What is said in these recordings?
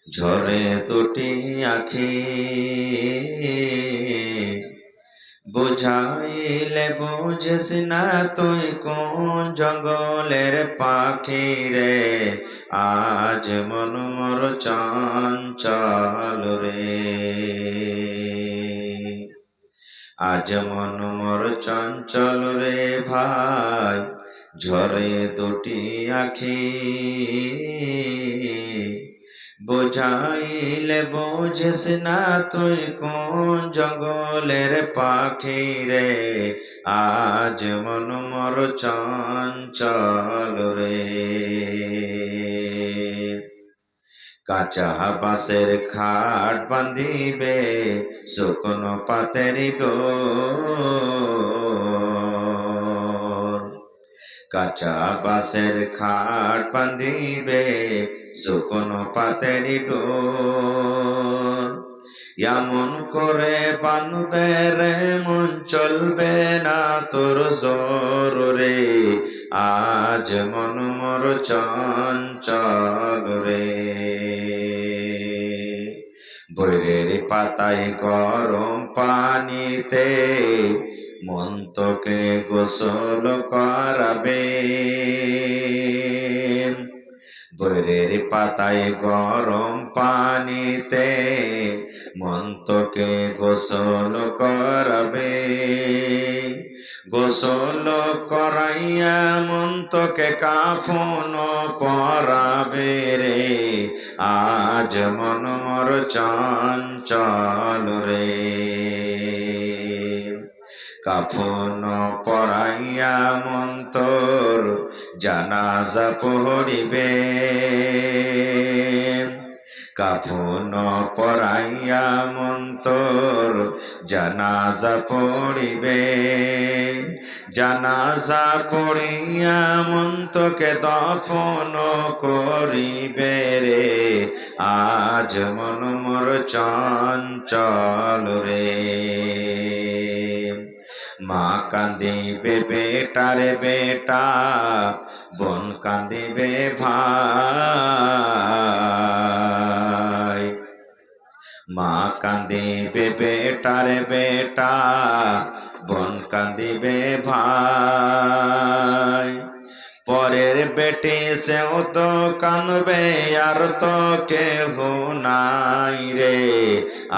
ঝরে দুটি আখি বুঝাইলে বুঝিস না তুই কোন জঙ্গলের পাখি রে। আজ মন মোর চঞ্চল রে, আজ মন মোর চঞ্চল রে ভাই। ঝরে দুটি আখি বুঝাইলে বুঝিস না তুই কোন জঙ্গলের পাখি রে। আজ মন মোর চঞ্চল রে। কাঁচা বাঁশের খাট বাঁধিবে শুকনো পাতের ডোর। কাঁচা বাঁশের খাট বাঁধিবে শুকনো পাতের ডোর। এমন করে বাঁধবে রে মন চলবে না তোর জোর রে। আজ মন মোর চঞ্চল রে। বৈরের পাতায় গরম পানিতে মন তোকে গোসল করাবে। বৈরের পাতায় গরম পানিতে মন তোকে গোসল করাবে। গোসল করাইয়া মন তোকে কাফন পরাবে রে। আজ মন মোর চঞ্চল রে। কাফন পরাইয়া মন তোর জানাজা পড়িবে। কাফন পরাইয়া মন তোর জানাজা পড়িবে। জানাজা পড়িয়া মন তোকে দফন করিবে রে। আজ মন মোর চঞ্চল রে। মা কাঁদিবে বেটারে বেটা, বোন কাঁদিবে ভাই। মা কাঁদিবে বেটারে বেটা, বোন কাঁদিবে ভাই। পরের বেটি সেও তো কাঁদবে আর তো কেহ নাই রে।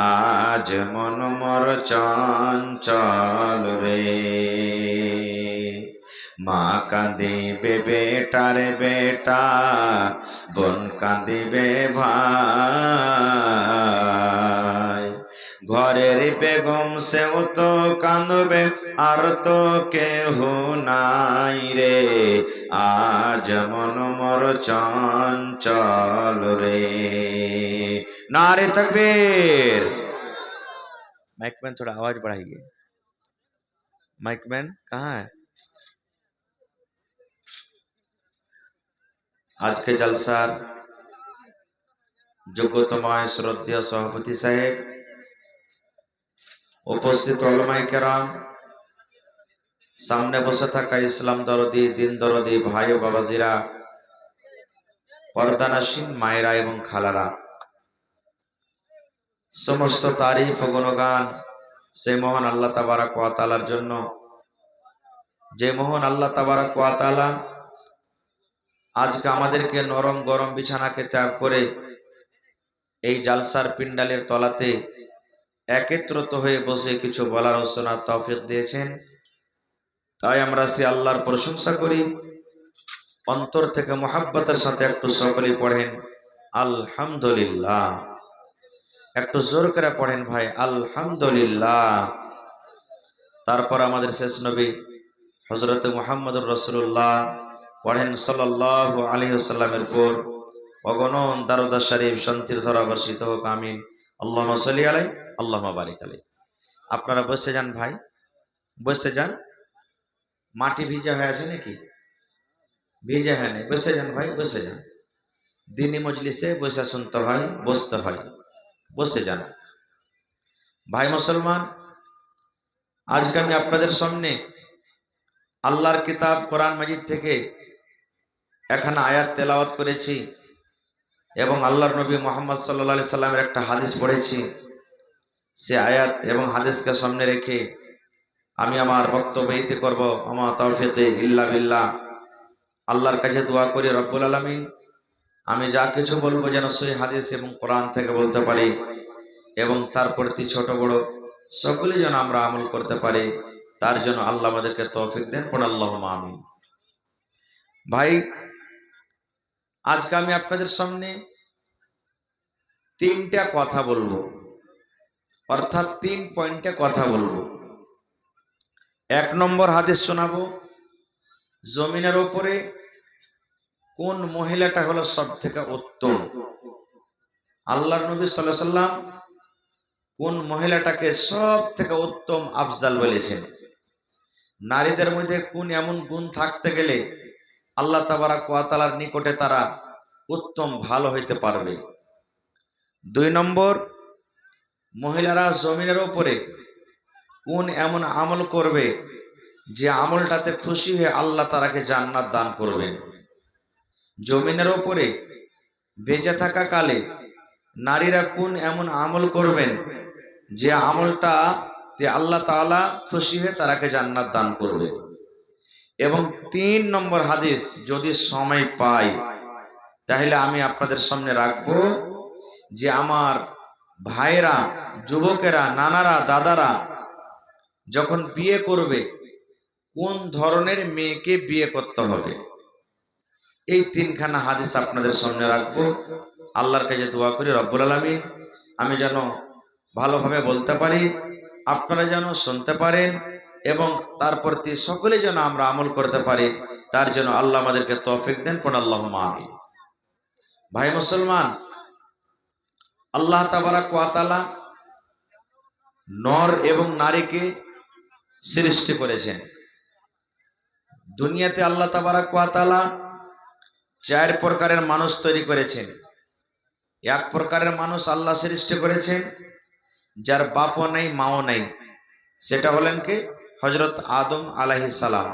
আজ মন মোর চঞ্চল রে। মা কাঁদিবে বেটারে বেটা, বোন কাঁদিবে ভাই। ঘরের বেগম সেও তো কাঁদবে আর তো কেহ নাই রে। আজ মন মোর চঞ্চল রে। नारे तकबीर। माइकमैन थोड़ा आवाज बढ़ाइए। माइकमैन कहाँ है? आज के जलसार যোগ্যতমায় শ্রদ্ধেয় সভাপতি সাহেব, উপস্থিত ওলামায়ে কেরাম, সামনে বসে থাকা ইসলাম দরদি দিন দরদি ভাই ও বাবাজিরা, পর্দানাসীন মায়েরা এবং খালারা, সমস্ত তারিফ ও গুণগান সে মহান আল্লাহ তাবারক ওয়া তাআলার জন্য, যে মহান আল্লাহ তাবারক ওয়া তাআলা আজকে আমাদেরকে নরম গরম বিছানাকে ত্যাগ করে এই জালসার পিন্ডালের তলাতে একত্রিত হয়ে বসে কিছু বলার ও শোনার তৌফিক দিয়েছেন। তাই আমরা সে আল্লাহর প্রশংসা করি। অন্তর থেকে মুহাব্বতের সাথে একটু সকলেই পড়েন আলহামদুলিল্লাহ। একটু জোর করে পড়েন ভাই আলহামদুলিল্লাহ। তারপর আমাদের শেষ নবী হযরত মুহাম্মদুর রাসূলুল্লাহ পড়েন সাল্লাল্লাহু আলাইহি ওয়াসাল্লামের পর অগণন দারুদ শরীফ শান্তির ধারা বর্ষিত হোক, আমিন। আল্লাহুম্মা সাল্লি আলাইহি আল্লাহুম্মা বারিক আলাইহি। আপনারা বসে যান ভাই, বসে যান। মাটি ভিজা হয়ে আছে নাকি? ভিজা হয় না, বসে যান ভাই, বসে যান। দিনী মজলিসে বসে শুনতে হয়, বসতে হয়, বসে যান ভাই মুসলমান। আজকে আমি আপনাদের সামনে আল্লাহর কিতাব কোরআন মাজিদ থেকে এখানে আয়াত তেলাওয়াত করেছি। এবং আল্লাহর নবী মুহাম্মদ সাল্লাল্লাহু আলাইহি সাল্লামের একটা হাদিস পড়েছি। সে আয়াত এবং হাদিসকে সামনে রেখে আমি আমার বক্তব্য ইতি করব। আমা তাওফিকি ইল্লা বিল্লাহ। আল্লাহর কাছে দোয়া করি রব্বুল আলামিন আমি যা কিছু বলবো যেন সহি হাদিস এবং কোরআন থেকে বলতে পারি এবং তার প্রতি ছোট বড় সকলে যেন আমরা আমল করতে পারি, তার জন্য আল্লাহ আমাদেরকে তৌফিক দেন। পড়ে আল্লাহুম্মা আমিন। ভাই, আজকে আমি আপনাদের সামনে তিনটা কথা বলবো, অর্থাৎ 3 পয়েন্টে কথা বলবো। 1 নম্বর হাদিস শোনাবো, জমিনের উপরে কোন মহিলাটা হলো সব থেকে উত্তম। আল্লাহর নবী সাল্লাল্লাহু আলাইহি সাল্লাম কোন মহিলাটাকে সব থেকে উত্তম আফজাল বলেছেন। নারীদের মধ্যে কোন এমন গুণ থাকতে গেলে আল্লাহ তাবারাক ওয়া তাআলার নিকটে তারা উত্তম ভালো হইতে পারবে। 2 নম্বর, মহিলারা জমিনের উপরে কোন এমন আমল করবে যে আমলটাতে খুশি হয়ে আল্লাহ তারাকে জান্নাত দান করবেন। জমিনের উপরে বেঁচে থাকা কালে নারীরা কোন এমন আমল করবেন যে আমলটাতে আল্লাহ তাআলা খুশি হয়ে তারাকে জান্নাত দান করবে। এবং 3 নম্বর হাদিস যদি সময় পাই তাহলে আমি আপনাদের সামনে রাখবো যে আমার ভাইরা, যুবকেরা, নানারা, দাদারা যখন বিয়ে করবে কোন ধরনের মেয়েকে বিয়ে করতে হবে। এই 3খানা হাদিস আপনাদের সামনে রাখবো। আল্লাহর কাছে দোয়া করি রব্বুল আলামিন আমি যেন ভালোভাবে বলতে পারি, আপনারা যেন শুনতে পারেন এবং তার প্রতি সকলে যেন আমরা আমল করতে পারি, তার জন্য আল্লাহ আমাদেরকে তৌফিক দেন। পড়ে আল্লাহুম্মা আমিন। ভাই মুসলমান, আল্লাহ তাবারাক ওয়া তাআলা নর এবং নারীকে সৃষ্টি করেছেন। দুনিয়াতে আল্লাহ তাবারাক ওয়া তাআলা 4 প্রকারের মানুষ তৈরি করেছেন। 1 প্রকারের মানুষ আল্লাহ সৃষ্টি করেছেন যার বাপও নাই মাও নাই, সেটা হলেন কি হযরত আদম আলাইহিস সালাম।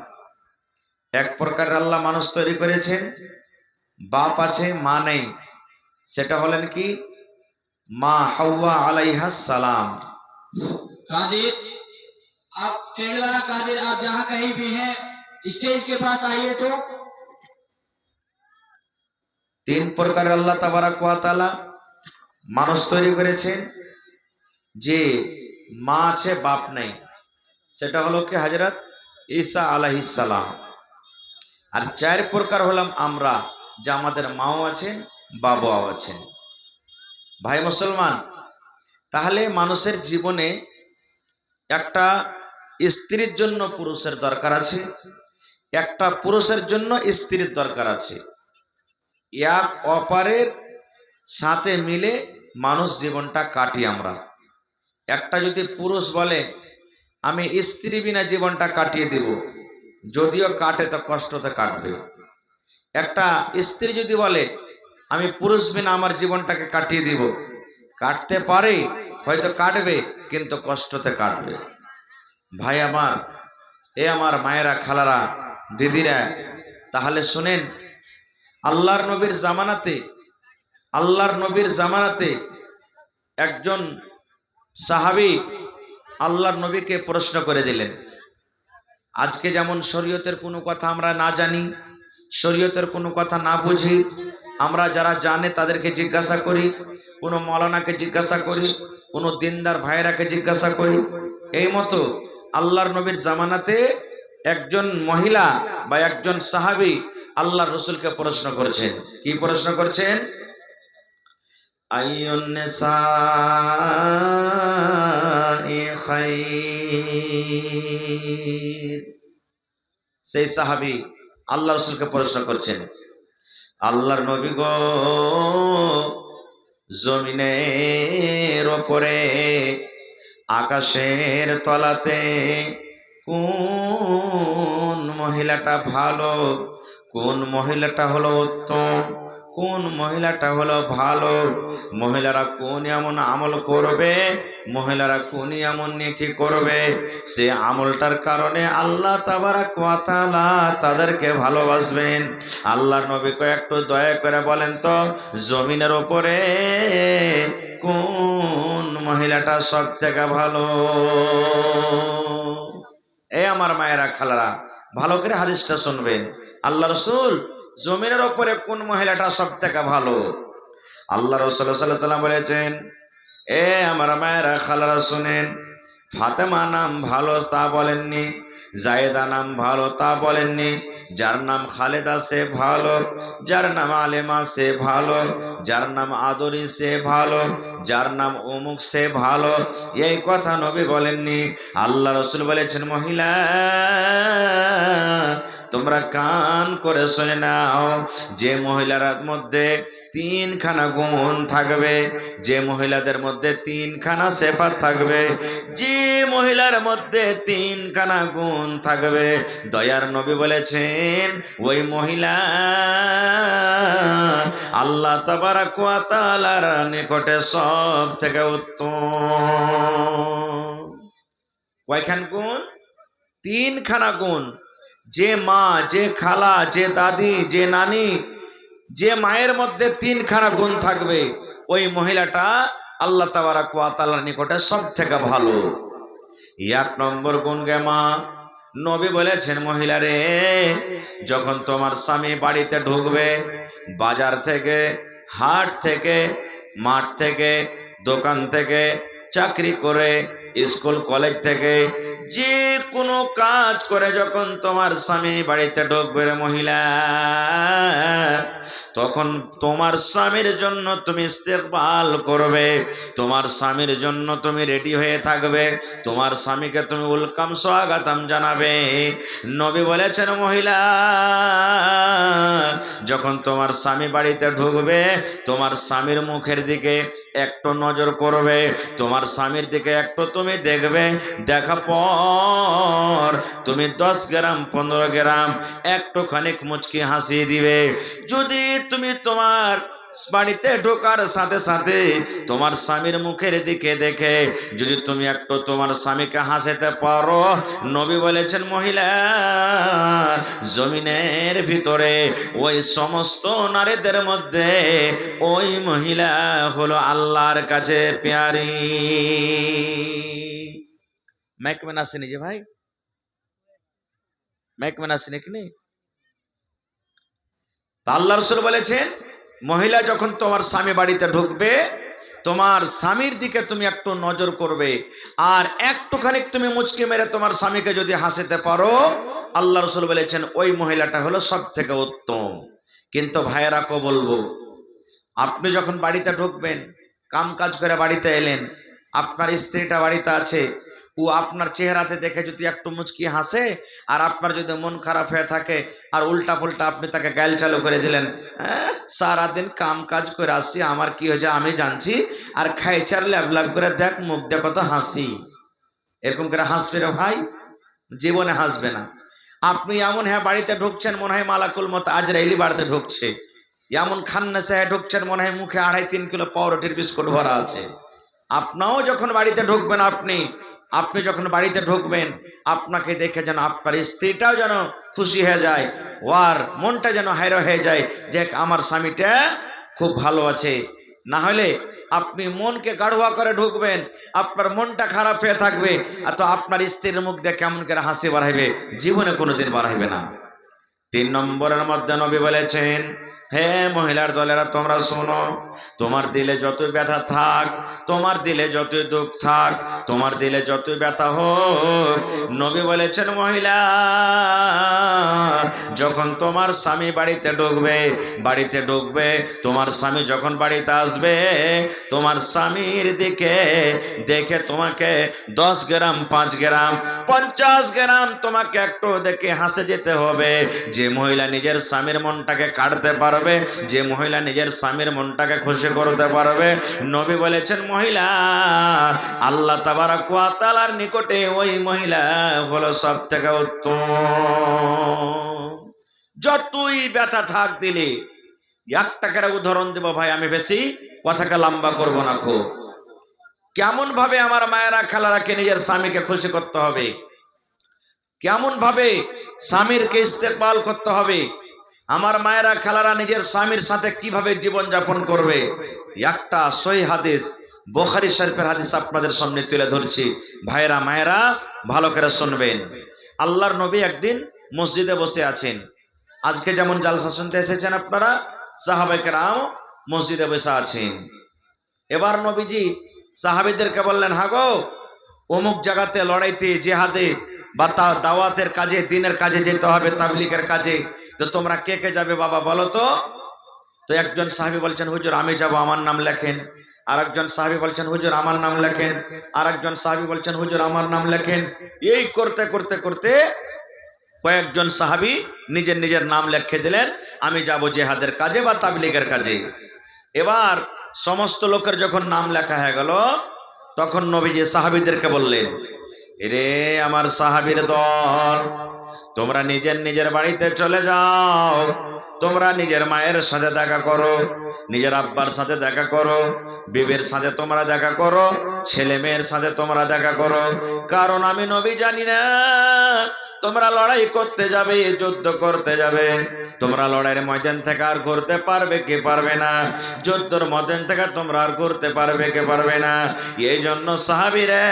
1 প্রকারের আল্লাহ মানুষ তৈরি করেছেন বাপ আছে মা নেই, সেটা হলেন কি মা হাওয়া আলাইহাস সালাম। कादिर, आप केरला कादिर, आप जहाँ कहीं भी हैं स्टेज के पास आइए। तो 3 প্রকারের আল্লাহ তাবারাক ওয়া তাআলা মানুষ তৈরি করেছেন যে মা আছে বাপ নাই, সেটা হলো কি হযরত ঈসা আলাইহিস সালাম। আর 4 প্রকার হলাম আমরা, যে আমাদের মাও আছেন বাবাও আছেন। ভাই মুসলমান, তাহলে মানুষের জীবনে একটা স্ত্রীর জন্য পুরুষের দরকার আছে, একটা পুরুষের জন্য স্ত্রীর দরকার আছে। এক অপরের সাথে মিলে মানুষ জীবনটা কাটি আমরা। একটা যদি পুরুষ বলে আমি স্ত্রী বিনা জীবনটা কাটিয়ে দেব, যদিও কাটে তো কষ্টতে কাটবে। একটা স্ত্রী যদি বলে আমি পুরুষ বিনা আমার জীবনটাকে কাটিয়ে দিব, কাটতে পারে, হয়তো কাটবে, কিন্তু কষ্টতে কাটবে। ভাই আমার, এ আমার মায়েরা, খালারা, দিদিরা, তাহলে শুনেন, আল্লাহর নবীর জামানাতে একজন সাহাবী আল্লাহর নবীকে প্রশ্ন করে দিলেন। আজকে যেমন শরীয়তের কোনো কথা আমরা না জানি, শরীয়তের কোনো কথা না বুঝি, আমরা যারা জানে তাদেরকে জিজ্ঞাসা করি, কোনো মৌলানাকে জিজ্ঞাসা করি, কোনো দিনদার ভাইরাকে জিজ্ঞাসা করি। এই মতো আল্লাহর নবীর জামানাতে একজন মহিলা বা একজন সাহাবী আল্লাহর রাসূলকে প্রশ্ন করেছেন। কি প্রশ্ন করছেন? আইয়ুন নিসাই খায়র। সেই সাহাবী আল্লাহর রাসূলকে প্রশ্ন করছেন, আল্লাহর নবী গো, জমিনের উপরে আকাশের তলাতে কোন মহিলাটা ভালো, কোন মহিলাটা হলো উত্তম, কোন মহিলাটা হলো ভালো, মহিলারা কোন এমন আমল করবে, মহিলারা কোন এমন নেকি করবে, সে আমলটার কারণে আল্লাহ তাবারাক ওয়া তাআলা তাদেরকে ভালোবাসবেন। আল্লাহর নবী একটু দয়া করে বলেন তো, জমিনের উপরে কোন মহিলাটা সব থেকে ভালো? এই আমার মায়েরা খালারা, ভালো করে হাদিসটা শুনবেন। আল্লাহ রাসূল জমিনের উপরে কোন মহিলাটা সব থেকে ভালো? আল্লাহ রাসূল সাল্লাল্লাহু আলাইহি ওয়াসাল্লাম বলেছেন, এ আমার মায়েরা খালারা শুনেন, ফাতেমা নাম ভালো তা বলেননি, জায়েদা নাম ভালো তা বলেননি, যার নাম খালেদা সে ভালো, যার নাম আলেমা সে ভালো, যার নাম আদরি সে ভালো, যার নাম অমুক সে ভালো, এই কথা নবী বলেননি। আল্লাহ রাসূল বলেছেন, মহিলা তোমরা কান করে শুনে নাও, যে মহিলার মধ্যে তিনখানা গুণ থাকবে, যে মহিলাদের মধ্যে তিনখানা সিফাত থাকবে, যে মহিলার মধ্যে তিনখানা গুণ থাকবে, দয়ার নবী বলেছেন ওই মহিলা আল্লাহ তাবারাক ওয়া তাআলার নিকটে সব থেকে উত্তম। কয়খান গুণ? তিনখানা গুণ। যে মা, যে খালা, যে দাদি, যে নানি, যে মায়ের মধ্যে তিনখানা গুণ থাকবে, ওই মহিলাটা আল্লাহ তাবারাক ওয়া তাআলার নিকটে সব থেকে ভালো। এক নম্বর গুণ গে মা। নবী বলেছেন, মহিলা রে, যখন তোমার স্বামী বাড়িতে ঢুকবে, বাজার থেকে, হাট থেকে, মাঠ থেকে, দোকান থেকে, চাকরি করে, স্কুল কলেজ থেকে, যে কোনো কাজ করে যখন তোমার স্বামী বাড়িতে ঢুকবে রে মহিলা, তখন তোমার স্বামীর জন্য তুমি ইস্তেকবাল করবে, তোমার স্বামীর জন্য তুমি রেডি হয়ে থাকবে, তোমার স্বামীকে তুমি ওয়েলকাম স্বাগতম জানাবে। নবী বলেছেন, মহিলা যখন তোমার স্বামী বাড়িতে ঢুকবে, তোমার স্বামীর মুখের দিকে একটু নজর করবে, তোমার স্বামীর দিকে একটু তুমি দেখবে, দেখা পর তুমি 10 গ্রাম 15 গ্রাম একটুখানি মুচকি হাসি দিবে। যদি তুমি তোমার বাড়িতে ঢোকার সাথে সাথে তোমার স্বামীর মুখের দিকে দেখে যদি তুমি একটু তোমার স্বামীকে হাসাতে পারো, নবী বলেছেন, মহিলা জমিনের ভিতরে ওই সমস্ত নারীদের মধ্যে ওই মহিলা হলো আল্লাহর কাছে প্যারি। মাইক में আসেনি যে ভাই, মাইক में আসেনি কি নেই? আল্লাহ রাসূল বলেছেন, মহিলা যখন তোমার স্বামী বাড়িতে ঢুকবে, তোমার স্বামীর দিকে তুমি একটু নজর করবে, আর একটুখানি তুমি মুচকি মেরে তোমার স্বামীকে যদি হাসিতে পারো, আল্লাহ রাসূল বলেছেন ওই মহিলাটা হলো সব থেকে উত্তম। কিন্তু ভাইয়েরা কো বলবো, আপনি যখন বাড়িতে ঢুকবেন, কাম কাজ করে বাড়িতে এলেন, আপনার স্ত্রীটা বাড়িতে আছে, ও আপনার চেহারাতে দেখে যদি একটু মুচকি হাসে, আর আপনার যদি মন খারাপ হয়ে থাকে আর উল্টা পুল্টা আপনি তাকে গাল চালু করে দিলেন, সারাদিন কাম কাজ করে আসছি, আমার কি হয়েছে আমি জানছি, আর খাইচার ল্যাব ল্যাব করে দেখ মুখ দেখো তো হাসি, এরকম করে হাসবে রে ভাই? জীবনে হাসবে না। আপনি এমন হ্যাঁ বাড়িতে ঢুকছেন মনে হয় মালাকুল মত আজরাইলি বাড়িতে ঢুকছে, এমন খান্নাসে ঢুকছেন মনে হয় মুখে 2.5-3 কিলো পাউরুটির বিস্কুট ভরা আছে। আপনাও যখন বাড়িতে ঢুকবেন, আপনি যখন বাড়িতে ঢুকবেন, আপনাকে দেখে যেন আপনার স্ত্রীটাও যেন খুশি হয়ে যায়, ওর মনটা যেন হায়রা হয়ে যায় যে আমার স্বামীটা খুব ভালো আছে। না হলে আপনি মনকে গাঢ়া করে ঢুকবেন, আপনার মনটা খারাপ হয়ে থাকবে, আর তো আপনার স্ত্রীর মুখ দিয়ে কেমন করে হাসি বাড়াইবে, জীবনে কোনোদিন বাড়াইবে না। 3 নম্বরের মধ্যে নবী বলেছেন, হে মহিলার দলেরা তোমরা শোনো, তোমার দিলে যতই ব্যথা থাক, তোমার দিলে যতই দুঃখ থাক, তোমার দিলে যতই ব্যথা হোক, নবী বলেছেন মহিলা যখন তোমার স্বামী বাড়িতে ঢুকবে, তোমার স্বামী যখন বাড়িতে আসবে, তোমার স্বামীর দিকে দেখে তোমাকে 10 গ্রাম 5 গ্রাম 50 গ্রাম তোমাকে একটু দেখে হাসে যেতে হবে। যে মহিলা নিজের স্বামীর মনটাকে কাটতে পারবে, যে মহিলা নিজের স্বামীর মনটাকে খুশি করতে পারবে, নবী বলেছেন মহিলা আল্লাহ তাবারাক ওয়া তাআলার নিকটে ওই মহিলা হলো সব থেকে উত্তম। যতই ব্যথা থাক দিলে, একটা করে উদাহরণ দেব ভাই, আমি বেশি কথাকে লম্বা করব না। খুব কেমন ভাবে আমার মায়েরা খালারাকে নিজের স্বামীকে খুশি করতে হবে, কেমন ভাবে স্বামীরকে ইস্তেকবাল করতে হবে, আমার মায়েরা খালারা নিজের স্বামীর সাথে কিভাবে জীবন যাপন করবে, একটা সহিহ হাদিস বুখারী শরীফের হাদিস আপনাদের সামনে তুলে ধরছি। ভাইরা মায়েরা ভালো করে শুনবেন। আল্লাহর নবী একদিন মসজিদে বসে আছেন। আজকে যেমন জালসা শুনতে এসেছেন আপনারা, সাহাবায়ে কেরাম মসজিদে বসে আছেন। এবার নবীজি সাহাবীদেরকে বললেন, হাগো অমুক জায়গাতে লড়াইতে, জিহাদে বা দাওয়াতের কাজে, দিনের কাজে যেতে হবে, তাবলীগের কাজে, তো তোমরা কে কে যাবে বাবা বলো তো। তো একজন সাহাবী বলছেন, হুজুর আমি যাব, আমার নাম লেখেন। আরেকজন সাহাবী বলছেন, হুজুর আমার নাম লেখেন। আরেকজন সাহাবী বলছেন, হুজুর আমার নাম লেখেন। এই করতে করতে করতে কয়েকজন সাহাবী নিজের নিজের নাম লিখে দিলেন, আমি যাব জিহাদের কাজে বা তাবলীগের কাজে। এবার সমস্ত লোকের যখন নাম লেখা হয়ে গেল, তখন নবীজি সাহাবীদেরকে বললেন, রে আমার সাহাবীর দল, তোমরা নিজের নিজের বাড়িতে চলে যাও, তোমরা নিজের মায়ের সাথে দেখা করো, নিজের আব্বার সাথে দেখা করো, বিবির সাথে তোমরা দেখা করো, ছেলে মেয়ের সাথে তোমরা দেখা করো। কারণ আমি নবী জানি না তোমরা লড়াই করতে যাবে, যুদ্ধ করতে যাবে, তোমরা লড়াইয়ের ময়দান থেকে আর করতে পারবে কি পারবে না, যুদ্ধের ময়দান থেকে তোমরা আর করতে পারবে কি পারবে না। এই জন্য সাহাবীরা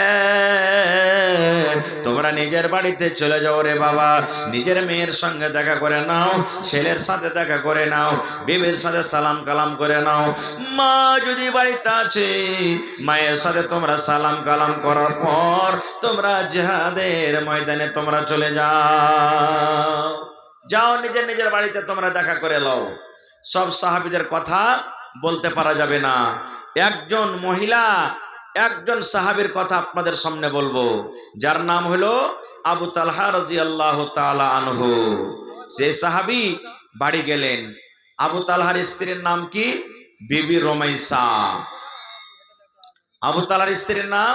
তোমরা নিজের বাড়িতে চলে যাও রে বাবা, নিজের মেয়ের সঙ্গে দেখা করে নাও, ছেলের সাথে দেখা করে নাও, বিবির সাথে সালাম কালাম করে নাও। মা যদি বাড়িতে আছে, মায়ের সাথে তোমরা সালাম কালাম করার পর তোমরা জিহাদের ময়দানে তোমরা চলে যাও, যাও নিজের নিজের বাড়িতে তোমরা দেখা করে নাও। সব সাহাবীদের কথা বলতে পারা যাবে না, একজন মহিলা, একজন সাহাবীর কথা আপনাদের সামনে বলবো, যার নাম হলো আবু তালহা রাদিয়াল্লাহু তাআলা আনহু। সেই সাহাবী বাড়ি গেলেন। আবু তালহার স্ত্রীর নাম কি? বিবি রুমাইসা। আবু তালহার স্ত্রীর নাম